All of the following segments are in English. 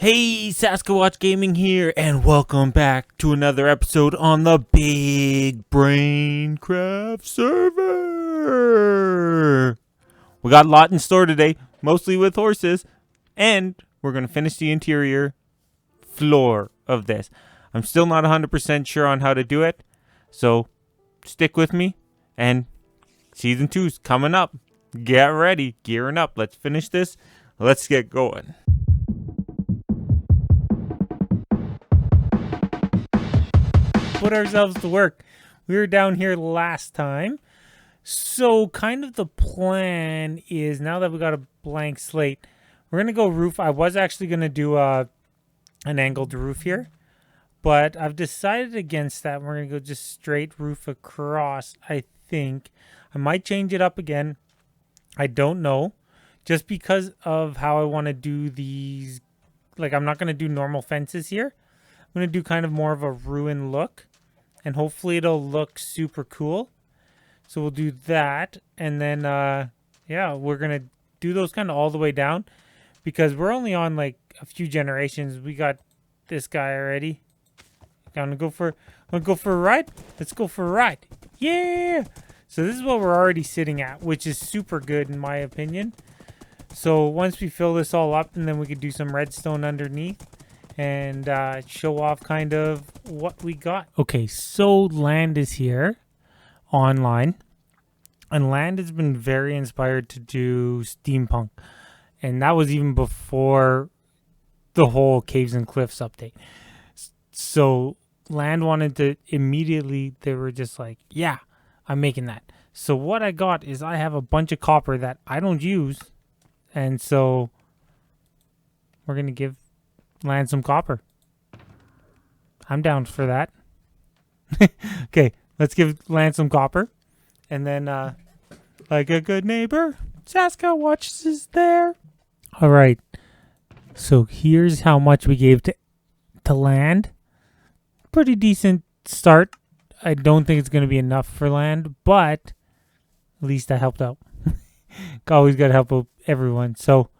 Hey, SaskaWatch Gaming here, and welcome back to another episode on the BigBrainCraft server. We got a lot in store today, mostly with horses, and we're going to finish the interior floor of this. I'm still not 100% sure on how to do it, so stick with me, and Season 2's coming up. Get ready, gearing up. Let's finish this. Let's get going. Put ourselves to work. We were down here last time, so kind of the plan is, now that we got a blank slate, we're gonna go roof. I was actually gonna do an angled roof here, but I've decided against that. We're gonna go just straight roof across. I think I might change it up again. I don't know, just because of how I want to do these. Like, I'm not gonna do normal fences here. I'm gonna do kind of more of a ruin look, and hopefully it'll look super cool. So we'll do that, and then yeah, we're gonna do those kind of all the way down, because we're only on like a few generations. We got this guy already. Wanna go for a ride? Let's go for a ride. Yeah. So this is what we're already sitting at, which is super good in my opinion. So once we fill this all up, and then we could do some redstone underneath and show off kind of what we got. Okay, so Land is here online, and Land has been very inspired to do steampunk, and that was even before the whole Caves and Cliffs update. So Land wanted to immediately, they were just like, yeah, I'm making that. So what I got is, I have a bunch of copper that I don't use, and so we're gonna give Land some copper. I'm down for that. Okay, let's give Land some copper. And then, like a good neighbor, SaskaWatch is there. All right. So here's how much we gave to Land. Pretty decent start. I don't think it's going to be enough for Land, but at least I helped out. Always got to help out everyone. So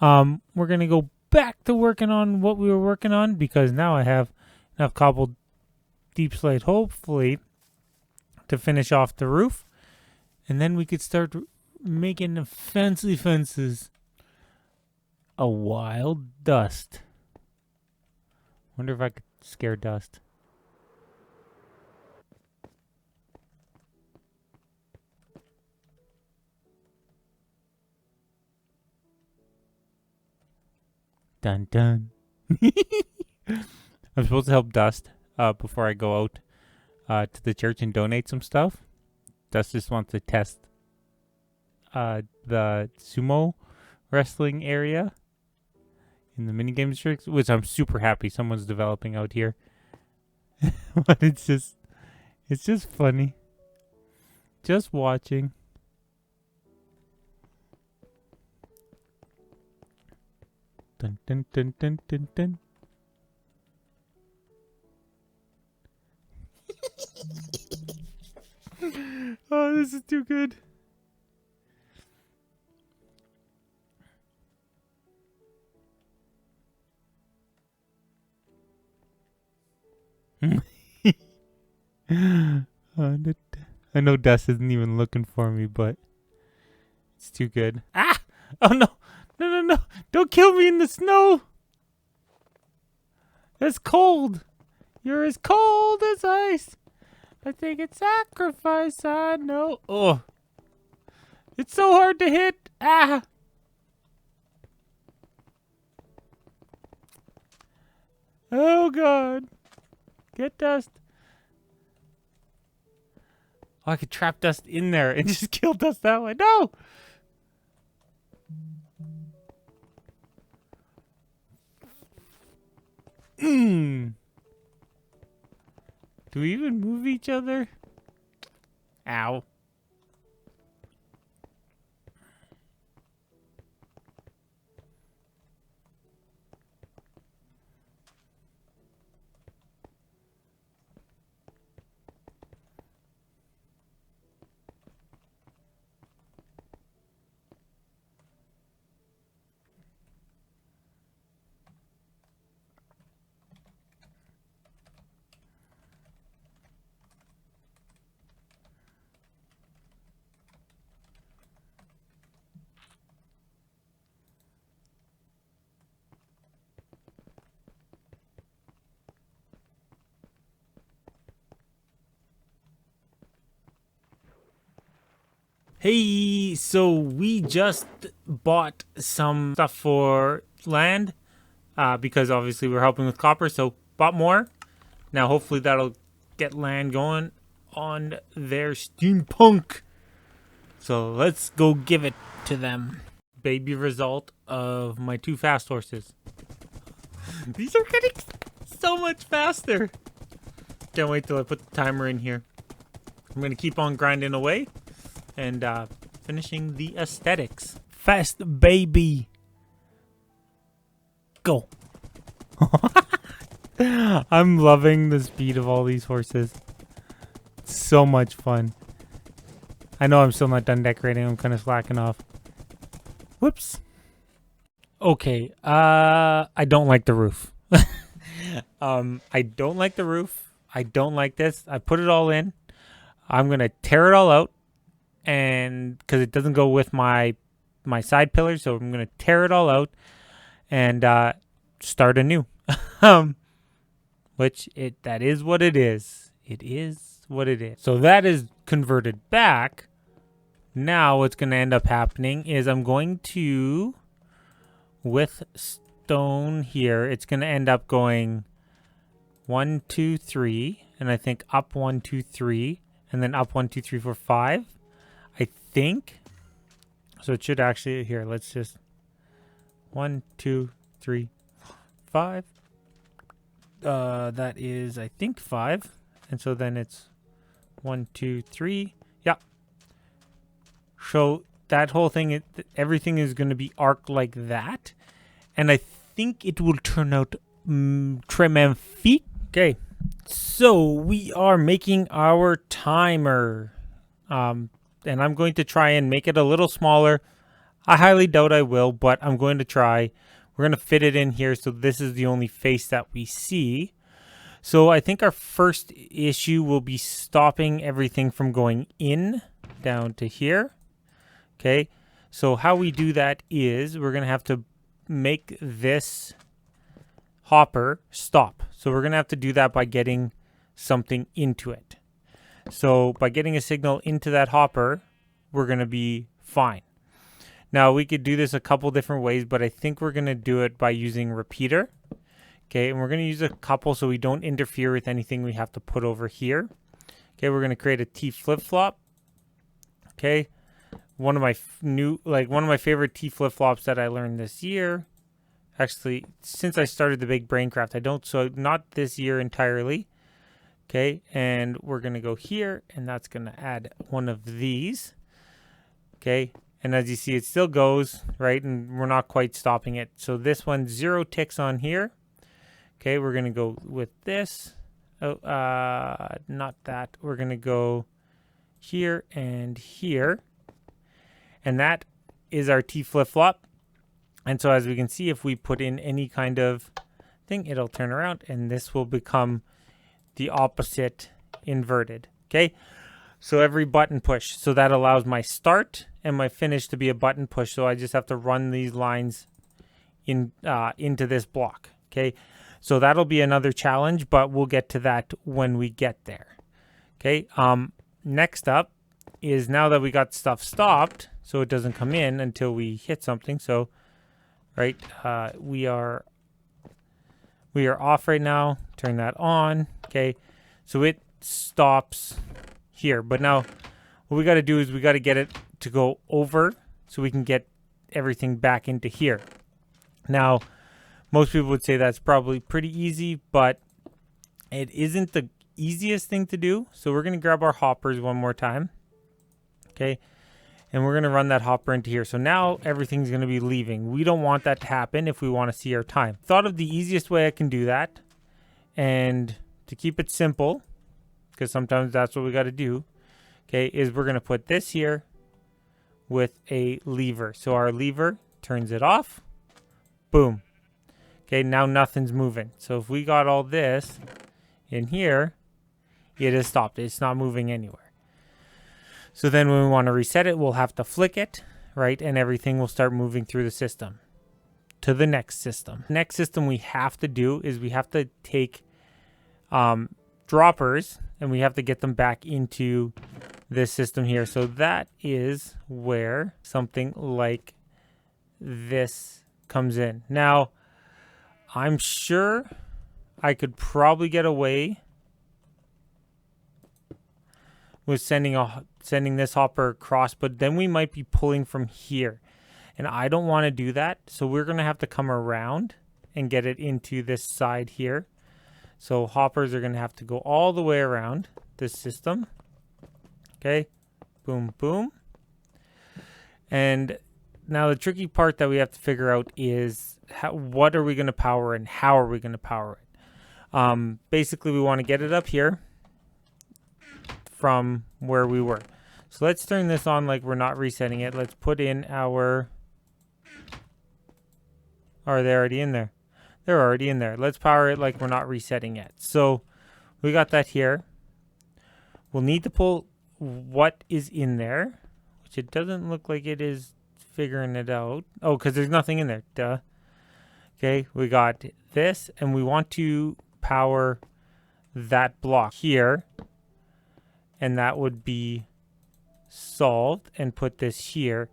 we're going to go back to working on what we were working on, because now I have enough cobbled deep slate, hopefully, to finish off the roof, and then we could start making the fancy fences. A wild dust. Wonder if I could scare dust. Dun dun. I'm supposed to help Dust before I go out to the church and donate some stuff. Dust just wants to test the sumo wrestling area in the minigame district, which I'm super happy someone's developing out here. But it's just funny. Just watching. Dun dun dun dun dun dun. Oh, this is too good. I know Dust isn't even looking for me, but it's too good. Ah! Oh no! No! Don't kill me in the snow! It's cold! You're as cold as ice! I think it's sacrifice, I know. Oh! It's so hard to hit! Ah! Oh god! Get Dust! Oh, I could trap Dust in there and just kill Dust that way. No! Do we even move each other? Ow. Hey, so we just bought some stuff for land because obviously we're helping with copper, so bought more. Now hopefully that'll get land going on their steampunk. So let's go give it to them. Baby result of my 2 fast horses. These are getting so much faster. Can't wait till I put the timer in here. I'm going to keep on grinding away and finishing the aesthetics. Fast baby. Go. I'm loving the speed of all these horses. It's so much fun. I know I'm still not done decorating. I'm kind of slacking off. Whoops. Okay. I don't like the roof. I don't like the roof. I don't like this. I put it all in. I'm going to tear it all out. And because it doesn't go with my side pillars, so I'm going to tear it all out and start anew. That is what it is. It is what it is. So that is converted back. Now what's going to end up happening is I'm going to, with stone here, it's going to end up going 1, 2, 3, and I think up 1, 2, 3, and then up 1, 2, 3, 4, 5. I think. So it should actually, here, let's just 1, 2, 3, 5. That is, I think, 5. And so then it's 1, 2, 3. Yeah. So that whole thing, everything is going to be arced like that. And I think it will turn out TREMEMFI. Okay. So we are making our timer. And I'm going to try and make it a little smaller. I highly doubt I will, but I'm going to try. We're going to fit it in here, so this is the only face that we see. So I think our first issue will be stopping everything from going in down to here. Okay, so how we do that is we're going to have to make this hopper stop. So we're going to have to do that by getting something into it. So by getting a signal into that hopper, we're going to be fine. Now we could do this a couple different ways, but I think we're going to do it by using repeater. Okay, and we're going to use a couple so we don't interfere with anything we have to put over here. Okay, we're going to create a T flip-flop. Okay, one of my favorite T flip-flops that I learned this year. Actually, since I started the BigBrainCraft, so not this year entirely. Okay, and we're going to go here, and that's going to add one of these. Okay, and as you see, it still goes, right? And we're not quite stopping it. So this one, 0 ticks on here. Okay, we're going to go with this. Oh, not that. We're going to go here and here. And that is our T flip-flop. And so as we can see, if we put in any kind of thing, it'll turn around, and this will become the opposite inverted. Okay, so every button push, so that allows my start and my finish to be a button push. So I just have to run these lines in into this block. Okay, so that'll be another challenge, but we'll get to that when we get there. Okay, next up is, now that we got stuff stopped so it doesn't come in until we hit something. So right, we are off right now. Turn that on. Okay, so it stops here. But now what we got to do is we got to get it to go over so we can get everything back into here. Now, most people would say that's probably pretty easy, but it isn't the easiest thing to do. So we're going to grab our hoppers one more time. Okay, and we're going to run that hopper into here. So now everything's going to be leaving. We don't want that to happen if we want to see our time. Thought of the easiest way I can do that, and to keep it simple, because sometimes that's what we got to do, okay, is we're going to put this here with a lever. So our lever turns it off. Boom. Okay, now nothing's moving. So if we got all this in here, it is stopped. It's not moving anywhere. So then when we want to reset it, we'll have to flick it, right? And everything will start moving through the system to the next system. Next system we have to do is we have to take droppers, and we have to get them back into this system here. So that is where something like this comes in. Now, I'm sure I could probably get away with sending this hopper across, but then we might be pulling from here. And I don't want to do that, so we're going to have to come around and get it into this side here. So hoppers are going to have to go all the way around this system. Okay, boom, boom. And now the tricky part that we have to figure out is what are we going to power and how are we going to power it? Basically, we want to get it up here from where we were. So let's turn this on like we're not resetting it. Let's put in our... Are they already in there? They're already in there. Let's power it like we're not resetting it. So we got that here. We'll need to pull what is in there, which it doesn't look like it is figuring it out. Oh, because there's nothing in there. Duh. Okay, we got this, and we want to power that block here, and that would be solved, and put this here.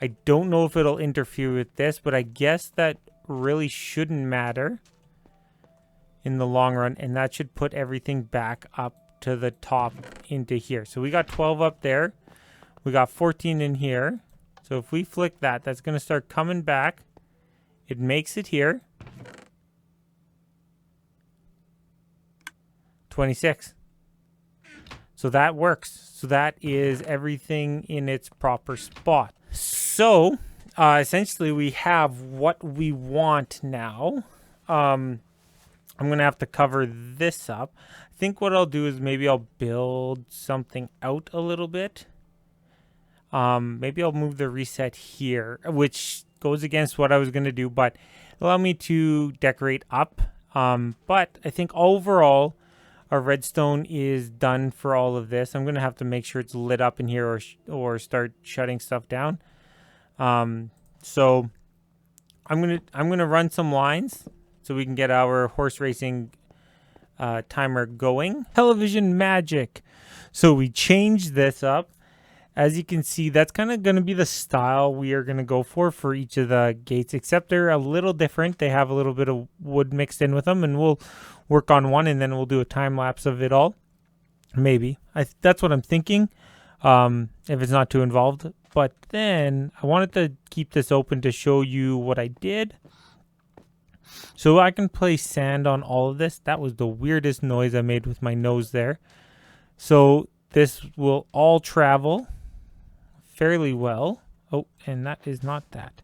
I don't know if it'll interfere with this, but I guess that really shouldn't matter in the long run, and that should put everything back up to the top into here. So we got 12 up there. We got 14 in here. So if we flick that, that's going to start coming back. It makes it here. 26. So that works. So that is everything in its proper spot. So essentially we have what we want now. I'm going to have to cover this up. I think what I'll do is maybe I'll build something out a little bit. Maybe I'll move the reset here, which goes against what I was going to do, but allow me to decorate up. But I think overall our redstone is done for all of this. I'm going to have to make sure it's lit up in here or start shutting stuff down. So I'm going to run some lines so we can get our horse racing timer going. Television magic. So we changed this up. As you can see, that's kind of going to be the style we are going to go for each of the gates, except they're a little different. They have a little bit of wood mixed in with them, and we'll work on one, and then we'll do a time lapse of it all. Maybe. That's what I'm thinking, if it's not too involved. But then I wanted to keep this open to show you what I did. So I can place sand on all of this. That was the weirdest noise I made with my nose there. So this will all travel fairly well. Oh, and that is not that.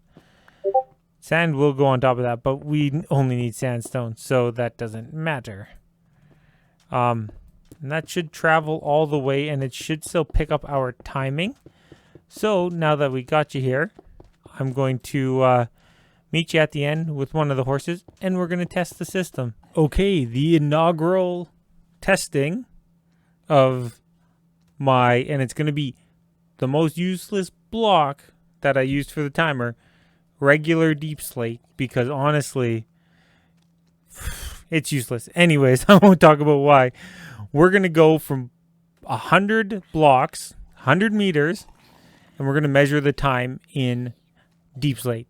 Sand will go on top of that, but we only need sandstone, so that doesn't matter. And that should travel all the way, and it should still pick up our timing. So now that we got you here, I'm going to meet you at the end with one of the horses, and we're going to test the system. Okay, the inaugural testing of and it's going to be the most useless block that I used for the timer, regular deep slate, because honestly, it's useless. Anyways, I won't talk about why. We're going to go from 100 blocks, 100 meters, and we're going to measure the time in deep slate.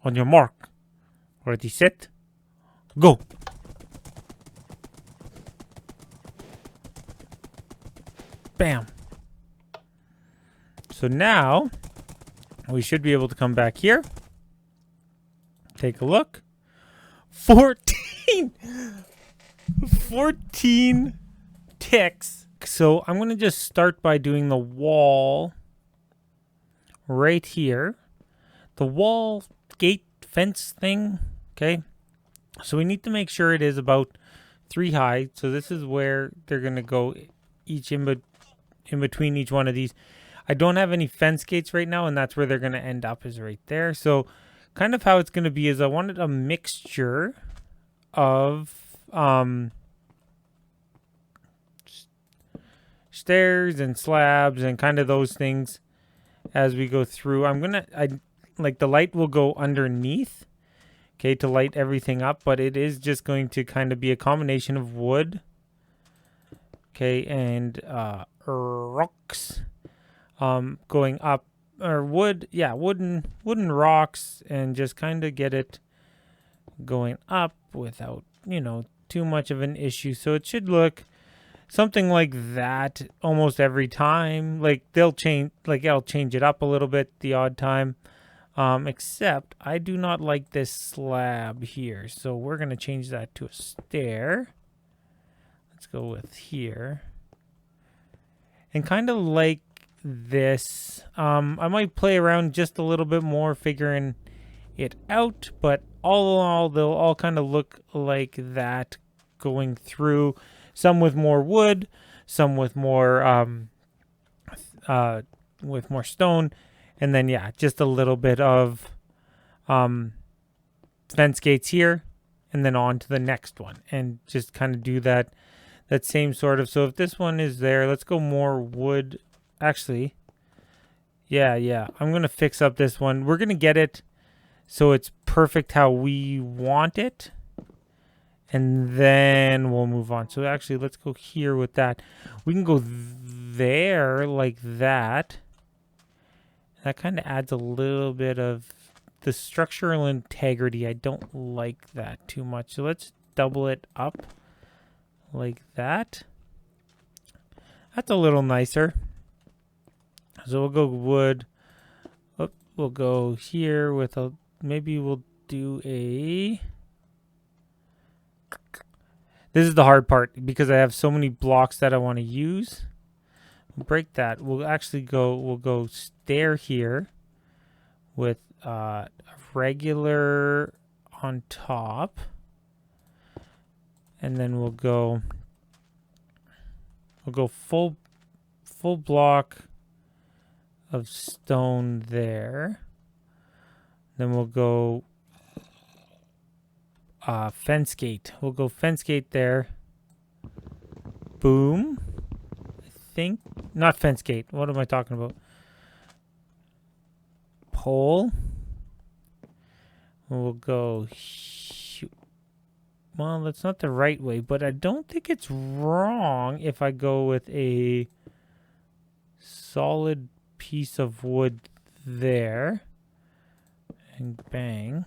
On your mark. Ready, set, go. Bam. So now we should be able to come back here. Take a look. 14 ticks. So I'm going to just start by doing the wall right here. The wall gate fence thing. Okay. So we need to make sure it is about 3 high. So this is where they're going to go each in between each one of these. I don't have any fence gates right now, and that's where they're going to end up, is right there. So kind of how it's going to be is I wanted a mixture of stairs and slabs and kind of those things as we go through. Like the light will go underneath, okay, to light everything up, but it is just going to kind of be a combination of wood, okay, and rocks going up, or wooden rocks, and just kind of get it going up without, you know, too much of an issue. So it should look something like that almost every time. Like I'll change it up a little bit the odd time. Except I do not like this slab here. So we're going to change that to a stair. Let's go with here. And kind of like this. I might play around just a little bit more figuring it out. But all in all, they'll all kind of look like that going through. Some with more wood. Some with more stone. And then, yeah, just a little bit of fence gates here, and then on to the next one. And just kind of do that same sort of. So if this one is there, let's go more wood. Actually, yeah. I'm going to fix up this one. We're going to get it so it's perfect how we want it. And then we'll move on. So actually, let's go here with that. We can go there like that. That kind of adds a little bit of the structural integrity. I don't like that too much. So let's double it up like that. That's a little nicer. So we'll go wood. Oh, we'll go here with a, maybe we'll do a, this is the hard part because I have so many blocks that I want to use. Break that. We'll go stair here with a regular on top, and then we'll go full block of stone there. Then we'll go fence gate. We'll go fence gate there. Boom. Not fence gate. What am I talking about? Pole. We'll go. Well, that's not the right way, but I don't think it's wrong if I go with a solid piece of wood there. And bang.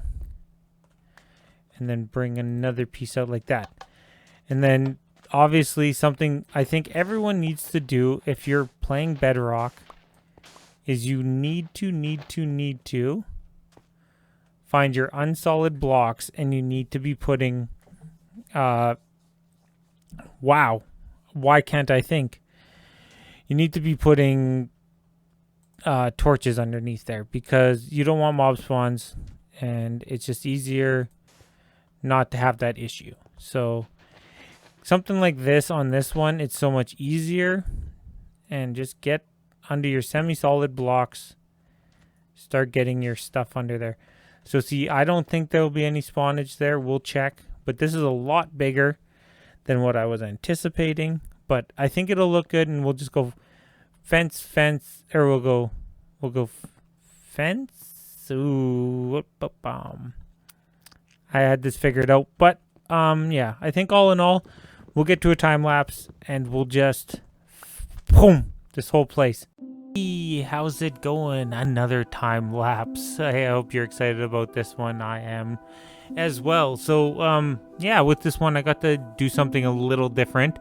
And then bring another piece out like that. And then obviously something I think everyone needs to do if you're playing Bedrock is you need to find your unsolid blocks, and you need to be putting wow, why can't I think? You need to be putting torches underneath there because you don't want mob spawns, and it's just easier not to have that issue. So something like this on this one, it's so much easier. And just get under your semi-solid blocks. Start getting your stuff under there. So see, I don't think there will be any spawnage there. We'll check. But this is a lot bigger than what I was anticipating. But I think it'll look good, and we'll just go fence, or we'll go fence. Ooh, I had this figured out. But yeah, I think all in all, we'll get to a time lapse, and we'll just boom this whole place. Hey, how's it going? Another time lapse. I hope you're excited about this one. I am as well. So yeah, with this one I got to do something a little different.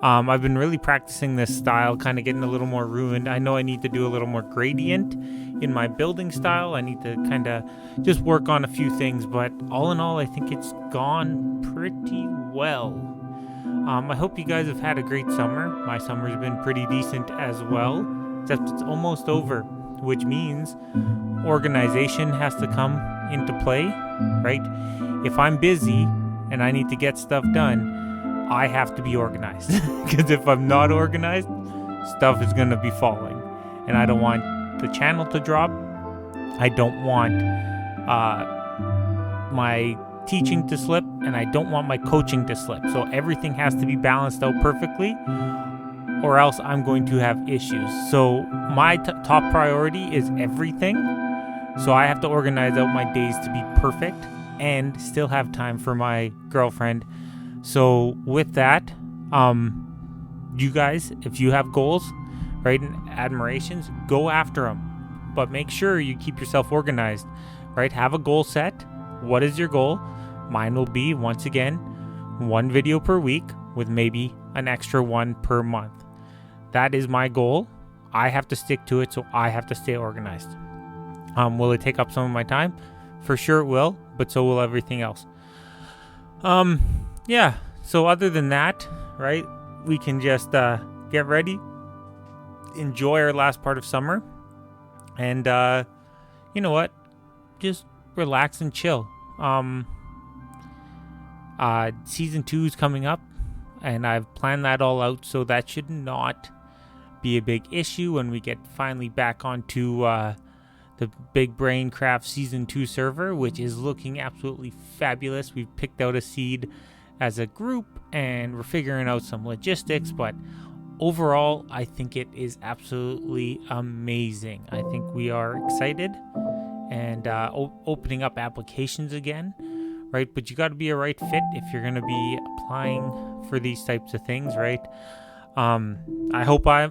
I've been really practicing this style, kind of getting a little more ruined. I know I need to do a little more gradient in my building style. I need to kind of just work on a few things, but all in all, I think it's gone pretty well. I hope you guys have had a great summer. My summer's been pretty decent as well, except it's almost over, which means organization has to come into play, right? If I'm busy and I need to get stuff done, I have to be organized, because if I'm not organized, stuff is going to be falling, and I don't want the channel to drop. I don't want my teaching to slip, and I don't want my coaching to slip. So everything has to be balanced out perfectly, or else I'm going to have issues. So my top priority is everything. So I have to organize out my days to be perfect and still have time for my girlfriend. So with that, you guys, if you have goals, right, and admirations, go after them. But make sure you keep yourself organized, right? Have a goal set. What is your goal? Mine will be, once again, 1 video per week with maybe an extra 1 per month. That is my goal. I have to stick to it, so I have to stay organized. Will it take up some of my time? For sure it will, but so will everything else. Yeah, so other than that, right, we can just get ready, enjoy our last part of summer, and you know what? Just relax and chill. Season 2 is coming up, and I've planned that all out, so that should not be a big issue when we get finally back onto the BigBrainCraft Season 2 server, which is looking absolutely fabulous. We've picked out a seed as a group, and we're figuring out some logistics, but overall, I think it is absolutely amazing. I think we are excited and opening up applications again, right? But you got to be a right fit if you're going to be applying for these types of things, right? I hope I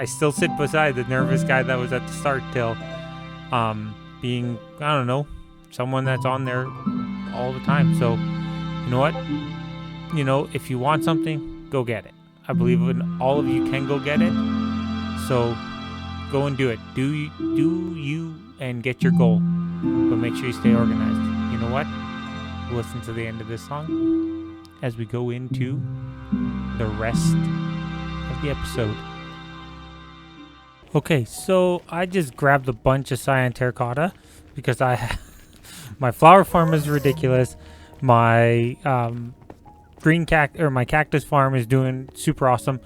still sit beside the nervous guy that was at the start till being, I don't know, someone that's on there all the time. So, you know what? You know, if you want something, go get it. I believe in all of you can go get it. So go and do it. Do you and get your goal. But make sure you stay organized. You know what? Listen to the end of this song as we go into the rest of the episode. Okay, so I just grabbed a bunch of cyan terracotta because my flower farm is ridiculous. My my cactus farm is doing super awesome.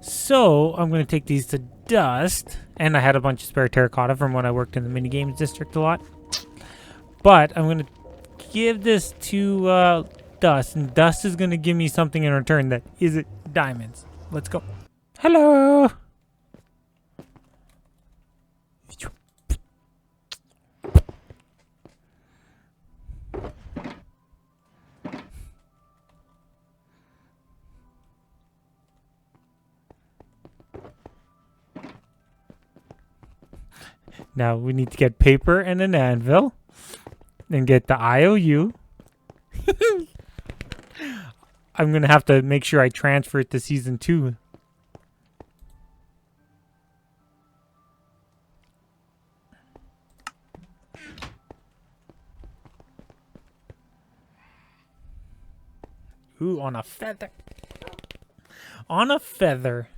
So I'm going to take these to Dust, and I had a bunch of spare terracotta from when I worked in the mini games district a lot. But I'm going to give this to Dust, and Dust is going to give me something in return that isn't diamonds. Let's go. Hello. Now we need to get paper and an anvil and get the IOU. I'm going to have to make sure I transfer it to Season 2. Ooh, on a feather. On a feather.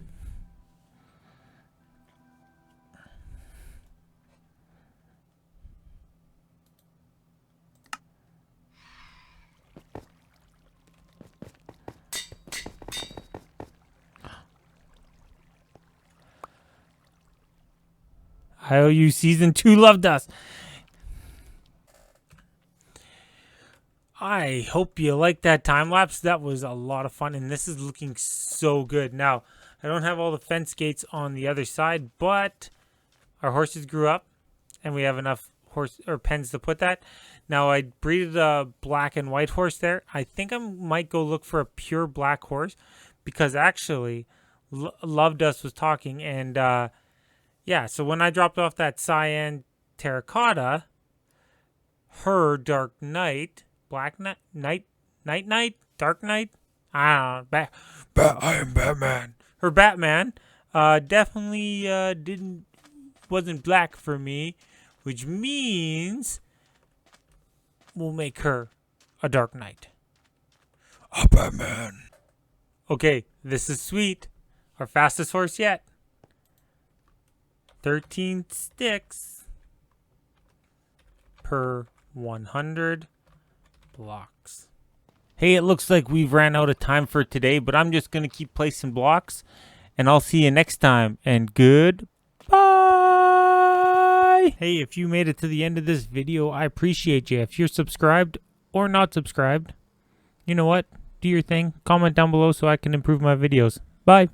IOU Season 2 LoveDust. I hope you liked that time lapse. That was a lot of fun, and this is looking so good. Now, I don't have all the fence gates on the other side, but our horses grew up, and we have enough horse or pens to put that. Now, I breeded a black and white horse there. I think I might go look for a pure black horse, because actually, LoveDust was talking, and yeah, so when I dropped off that cyan terracotta, her Dark Knight, Black Knight, Dark Knight, I don't know, I am Batman. Her Batman definitely wasn't black for me, which means we'll make her a Dark Knight. A Batman. Okay, this is sweet. Our fastest horse yet. 13 sticks per 100 blocks. Hey, it looks like we've ran out of time for today, but I'm just going to keep placing blocks, and I'll see you next time, and goodbye. Hey, if you made it to the end of this video, I appreciate you. If you're subscribed or not subscribed, you know what? Do your thing. Comment down below so I can improve my videos. Bye.